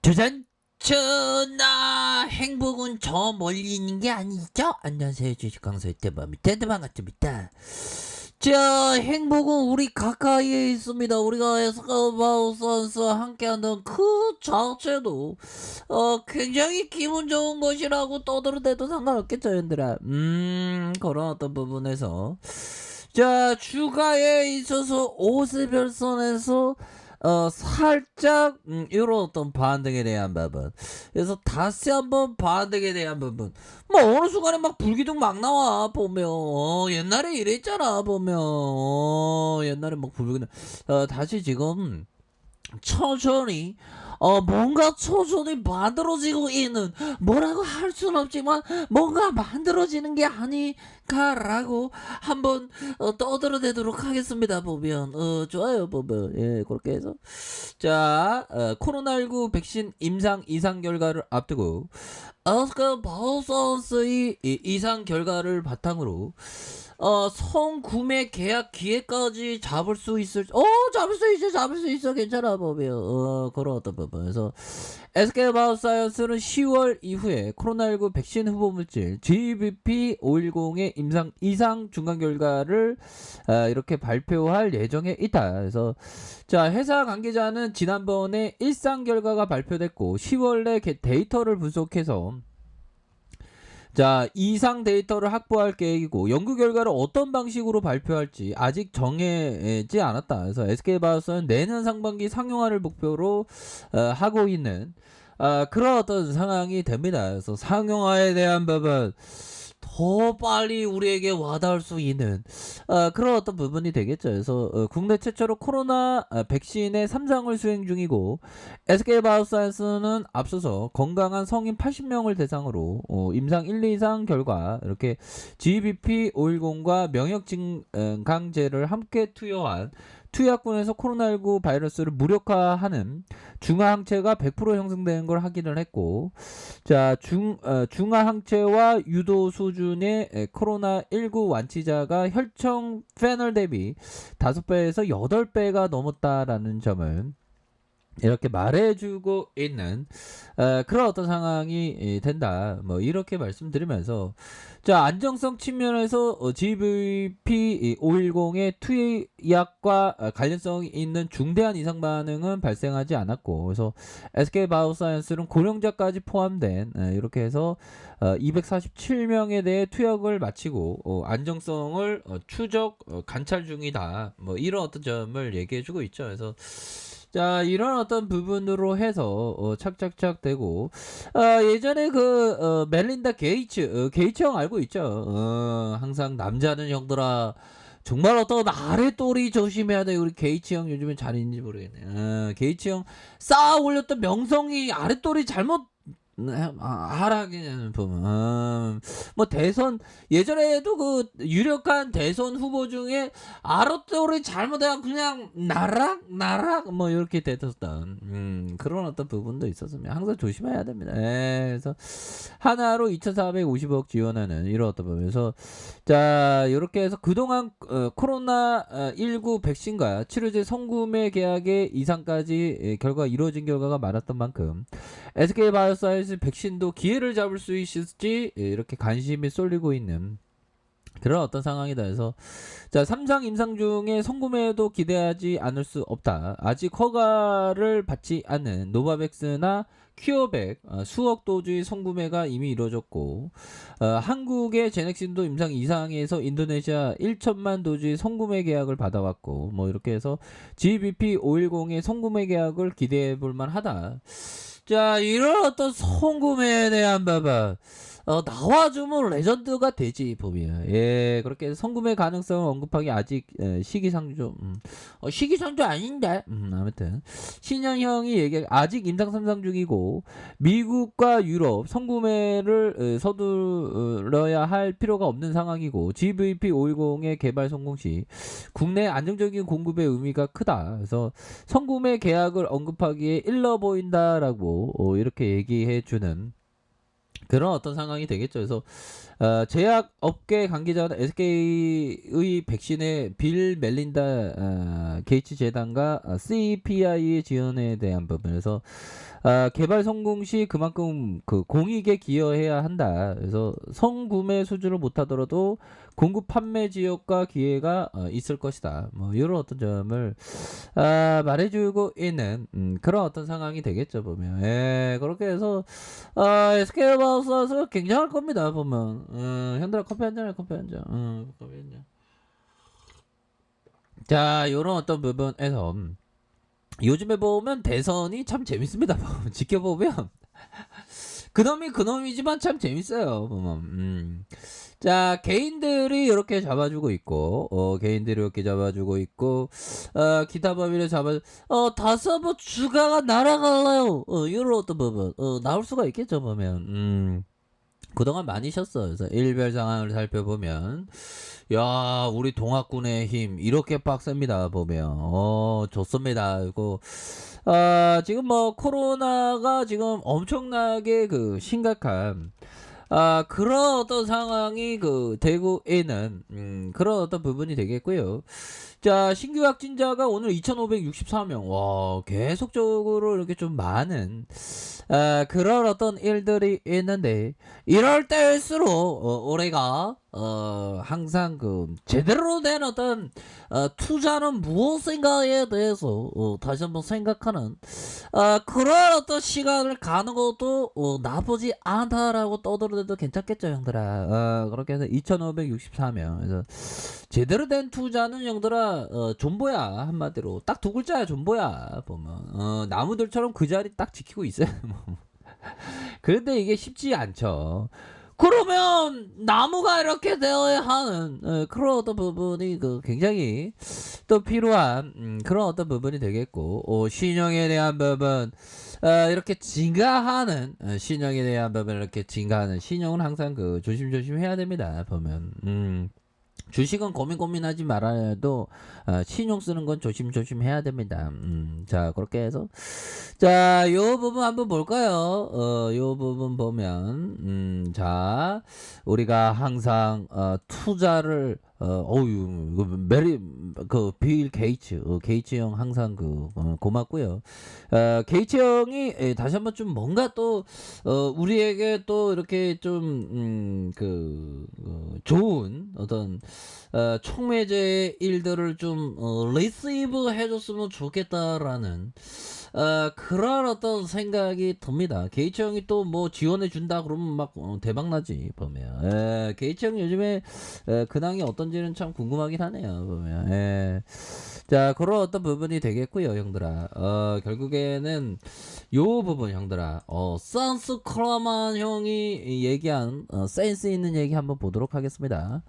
짜잔! 전하 행복은 저 멀리 있는 게 아니죠? 안녕하세요. 주식 강사의 대반갑습니다. 자, 행복은 우리 가까이에 있습니다. 우리가 에스카바우선스 함께하는 그 자체도 굉장히 기분 좋은 것이라고 떠들어대도 상관없겠죠, 얘들아. 그런 어떤 부분에서 자, 주가에 있어서 오세별선에서 살짝 요런 어떤 반등에 대한 부분, 그래서 다시 한번 반등에 대한 부분, 뭐 어느 순간에 막 불기둥 막 나와 보면 옛날에 이랬잖아 보면 옛날에 막 불기둥 다시 지금 천천히 뭔가 천천히 만들어지고 있는, 뭐라고 할 수는 없지만 뭔가 만들어지는 게 아닐까라고 한번 떠들어대도록 하겠습니다. 보면 좋아요. 보면 그렇게 해서 자, 코로나19 백신 임상 이상 결과를 앞두고 아스카 바우선스의 이상 결과를 바탕으로 성구매 계약 기회까지 잡을 수 있을, 잡을 수 있어, 괜찮아, 보면. 그런 어떤 부분에서. SK바이오사이언스는 10월 이후에 코로나19 백신 후보 물질 GBP510의 임상 이상 중간 결과를 이렇게 발표할 예정에 있다. 그래서, 자, 회사 관계자는 지난번에 일상 결과가 발표됐고, 10월 내 데이터를 분석해서 자, 이상 데이터를 확보할 계획이고 연구 결과를 어떤 방식으로 발표할지 아직 정해지 않았다. 그래서 SK바이오스는 내년 상반기 상용화를 목표로 하고 있는 그런 어떤 상황이 됩니다. 그래서 상용화에 대한 부분 더 빨리 우리에게 와닿을 수 있는 그런 어떤 부분이 되겠죠. 그래서 국내 최초로 코로나 백신의 3상을 수행 중이고 SK바이오사이언스는 앞서서 건강한 성인 80명을 대상으로 임상 1, 2상 결과 이렇게 GBP510과 명역 증강제를 함께 투여한 투약군에서 코로나19 바이러스를 무력화하는 중화항체가 100% 형성되는 걸 확인을 했고, 자, 중화항체와 유도 수준의 코로나19 완치자가 혈청 페널 대비 5배에서 8배가 넘었다라는 점을 이렇게 말해주고 있는 그런 어떤 상황이 된다. 뭐 이렇게 말씀드리면서 자, 안정성 측면에서 GVP510의 투약과 관련성이 있는 중대한 이상 반응은 발생하지 않았고, 그래서 SK바이오사이언스는 고령자까지 포함된 이렇게 해서 247명에 대해 투약을 마치고 안정성을 추적 관찰 중이다. 뭐 이런 어떤 점을 얘기해주고 있죠. 그래서 자, 이런 어떤 부분으로 해서 착착착 되고 예전에 그 멜린다 게이츠 형 알고 있죠? 항상 남자는 형들아 정말 어떤 아랫돌이 조심해야 돼. 우리 게이츠 형 요즘엔 잘 있는지 모르겠네. 게이츠 형 쌓아 올렸던 명성이 아랫돌이 잘못 하락이 보면 뭐 대선 예전에도 그 유력한 대선 후보 중에 아랫돌이 잘못해야 그냥 나락 뭐 이렇게 됐었던 그런 어떤 부분도 있었으면 항상 조심해야 됩니다. 그래서 하나로 2,450억 지원하는 이런 어떤 부분에서 자, 이렇게 해서 그동안 코로나19 백신과 치료제 성구매 계약의 이상까지 결과 이루어진 결과가 많았던 만큼 SK바이오사이언스 백신도 기회를 잡을 수 있을지 이렇게 관심이 쏠리고 있는 그런 어떤 상황이다. 해서 자, 3상 임상 중에 성구매도 기대하지 않을 수 없다. 아직 허가를 받지 않은 노바백스나 큐어백 수억 도주의 성구매가 이미 이루어졌고 한국의 제넥신도 임상 이상에서 인도네시아 1천만 도주의 성구매 계약을 받아왔고 뭐 이렇게 해서 GBP510의 성구매 계약을 기대해 볼 만하다. 자, 이런 어떤 성구매에 대한 부분 나와주면 레전드가 되지 보면. 그렇게 성구매 가능성을 언급하기 아직 시기상조 시기상조 아닌데 아무튼 신현형이 얘기 아직 임상 3상 중이고 미국과 유럽 성구매를 서둘러야 할 필요가 없는 상황이고 GVP510의 개발 성공 시 국내 안정적인 공급의 의미가 크다. 그래서 성구매 계약을 언급하기에 일러 보인다라고 이렇게 얘기해 주는 그런 어떤 상황이 되겠죠. 그래서 제약업계 관계자는 SK의 백신의 빌 멜린다 게이츠 재단과 CPI의 지원에 대한 부분에서 개발 성공 시 그만큼 그 공익에 기여해야 한다. 그래서 성구매 수준을 못하더라도 공급 판매 지역과 기회가 있을 것이다. 뭐 이런 어떤 점을 말해주고 있는 그런 어떤 상황이 되겠죠 보면. 예, 그렇게 해서 SK하우스에서 굉장할 겁니다 보면. 현들아 커피 한 잔해 커피 한 잔. 커피 한 잔. 자, 이런 어떤 부분에서 요즘에 보면 대선이 참 재밌습니다. 지켜보면 그놈이지만 참 재밌어요. 보면. 자, 개인들이 이렇게 잡아주고 있고, 개인들이 이렇게 잡아주고 있고, 기타 법인을 다시 뭐 주가가 날아갈래요. 이런 어떤 부분, 나올 수가 있겠죠, 보면. 그동안 많이 쉬었어. 그래서 일별 상황을 살펴보면, 야, 우리 동학군의 힘, 이렇게 빡셉니다, 보면. 좋습니다. 그리고, 지금 뭐, 코로나가 지금 엄청나게 그, 심각한, 그런 어떤 상황이 되고 있는, 그런 어떤 부분이 되겠고요. 자, 신규 확진자가 오늘 2,564명. 와, 계속적으로 이렇게 좀 많은, 그런 어떤 일들이 있는데, 이럴 때일수록, 올해가, 항상 제대로 된 어떤, 투자는 무엇인가에 대해서, 다시 한번 생각하는, 그런 어떤 시간을 가는 것도, 나쁘지 않다라고 떠들어도 괜찮겠죠, 형들아. 그렇게 해서 2,564명. 그래서, 제대로 된 투자는 형들아, 존버야, 한마디로. 딱 두 글자야, 존버야, 보면. 나무들처럼 그 자리 딱 지키고 있어요. 그런데 이게 쉽지 않죠. 그러면 나무가 이렇게 되어야 하는 그런 어떤 부분이 굉장히 또 필요한 그런 어떤 부분이 되겠고, 신용에 대한 부분 이렇게 증가하는 신용에 대한 부분 이렇게 증가하는 신용은 항상 조심조심 해야 됩니다. 보면 주식은 고민하지 말아도 신용 쓰는 건 조심조심 해야 됩니다. 자, 그렇게 해서 자, 요 부분 한번 볼까요? 요 부분 보면 자, 우리가 항상 투자를 어유 빌 게이츠 게이츠 형 항상 고맙고요. 게이츠 형이 다시 한번 좀 뭔가 또 우리에게 또 이렇게 좀 좋은 어떤 촉매제 일들을 좀 리시브 해줬으면 좋겠다라는 그런 어떤 생각이 듭니다. 게이츠 형이 또 뭐 지원해 준다 그러면 막 대박 나지 보면. 게이츠 형 요즘에 근황이 어떤지는 참 궁금하긴 하네요 보면. 자, 그런 어떤 부분이 되겠고요, 형들아. 결국에는 요 부분 형들아. 산스 크라만 형이 얘기한 센스 있는 얘기 한번 보도록 하겠습니다.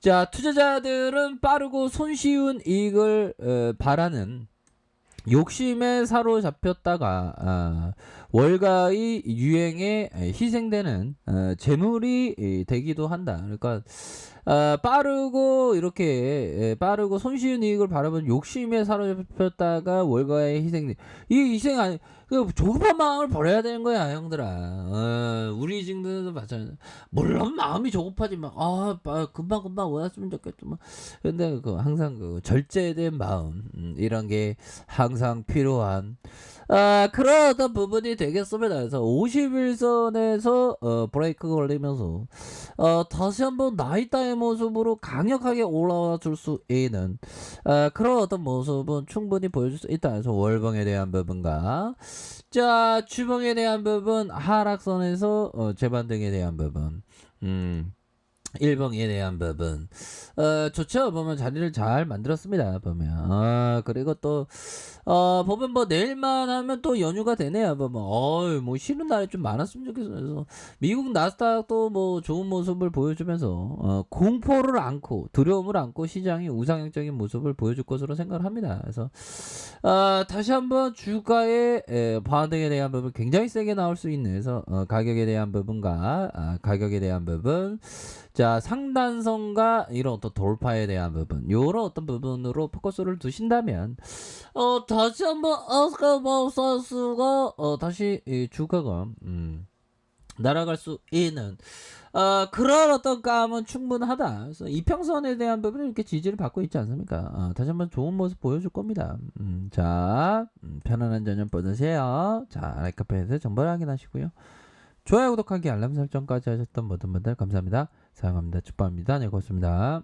자, 투자자들은 빠르고 손쉬운 이익을 바라는 욕심에 사로잡혔다가 월가의 유행에 희생되는 재물이 되기도 한다. 그러니까 빠르고 이렇게 빠르고 손쉬운 이익을 바라본 욕심에 사로잡혔다가 월가에 희생. 이 희생 아니 조급한 마음을 버려야 되는 거야, 형들아. 우리 지금도 마찬가지. 물론 마음이 조급하지만 금방 왔으면 좋겠지만 근데 항상 절제된 마음 이런 게 항상 필요한 그런 어떤 부분이 되겠습니다. 그래서 51선에서 브레이크 걸리면서 다시 한번 나이따의 모습으로 강력하게 올라와 줄 수 있는 그런 어떤 모습은 충분히 보여줄 수 있다. 그래서 월봉에 대한 부분과 자, 주봉에 대한 부분, 하락선에서 재반등에 대한 부분, 일봉에 대한 부분 좋죠. 보면 자리를 잘 만들었습니다. 보면 그리고 또 보면 뭐 내일만 하면 또 연휴가 되네요. 보면 뭐 쉬는 날이 좀 많았으면 좋겠어요. 그래서 미국 나스닥도 뭐 좋은 모습을 보여주면서 공포를 안고 두려움을 안고 시장이 우상향적인 모습을 보여줄 것으로 생각을 합니다. 그래서 다시 한번 주가의 반등에 대한 부분 굉장히 세게 나올 수 있는 그래서 가격에 대한 부분과 가격에 대한 부분 자, 상단선과 이런 어떤 돌파에 대한 부분 요런 어떤 부분으로 포커스를 두신다면 다시 한번 아스카바우사스가 다시 주가가 날아갈 수 있는 그런 어떤 감은 충분하다. 그래서 이평선에 대한 부분은 이렇게 지지를 받고 있지 않습니까? 다시 한번 좋은 모습 보여줄 겁니다. 자, 편안한 저녁 보내세요. 자, 라이카페에서 정보를 확인하시고요. 좋아요, 구독하기, 알람 설정까지 하셨던 모든 분들 감사합니다. 사랑합니다. 축복합니다. 네, 고맙습니다.